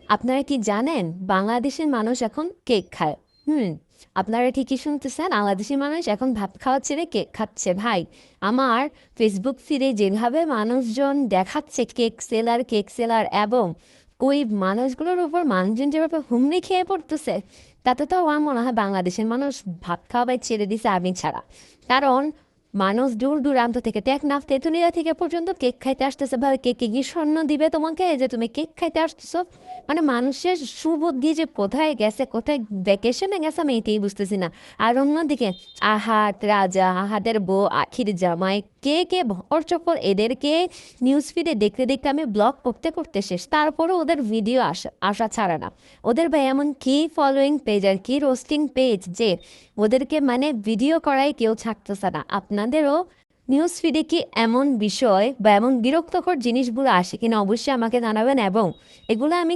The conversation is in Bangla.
আপনারা কি জানেন বাংলাদেশের মানুষ এখন কেক খায়? হুম, আপনারা ঠিকই শুনতেছেন, বাংলাদেশের মানুষ এখন ভাত খাওয়া ছেড়ে কেক খাচ্ছে। ভাই, আমার ফেসবুক ফিডে যেভাবে মানুষজন দেখাচ্ছে কেক সেলার এবং ওই মানুষগুলোর উপর মানুষজন যেভাবে হুমড়ি খেয়ে পড়তেছে, তাতে তো আমার মনে হয় বাংলাদেশের মানুষ ভাত খাওয়াই ছেড়ে দিছে আমি ছাড়া। কারণ মানুষ দূর দূরান্ত থেকে টেকনাফ তেঁতুলিয়া থেকে পর্যন্ত কেক খাইতে আসতেছে। ভাবে কেকে কি স্বর্ণ দিবে তোমাকে যে তুমি কেক খাইতে আসতেছো? মানে মানুষের সুবুদ্ধি যে কোথায় গেছে, কোথায় ভ্যাকেশনে গেছে, আমি এটাই বুঝতেছি না। আর অন্যদিকে আহাত রাজা, আহাদের বউ, আখির জামাই, কে কে ভর চক্কর, এদেরকে নিউজ ফিডে দেখতে দেখতে আমি ব্লগ করতে করতে শেষ। তারপরেও ওদের ভিডিও আসা আসা ছাড়ে না। ওদের ভাই এমন কি ফলোয়িং পেজ আর কি রোস্টিং পেজ যে ওদেরকে মানে ভিডিও করাই কেউ ছাড়তেছে না। আপনাদেরও নিউজ ফিডে কি এমন বিষয় বা এমন বিরক্তকর জিনিসগুলো আসে কিনা অবশ্যই আমাকে জানাবেন, এবং এগুলো আমি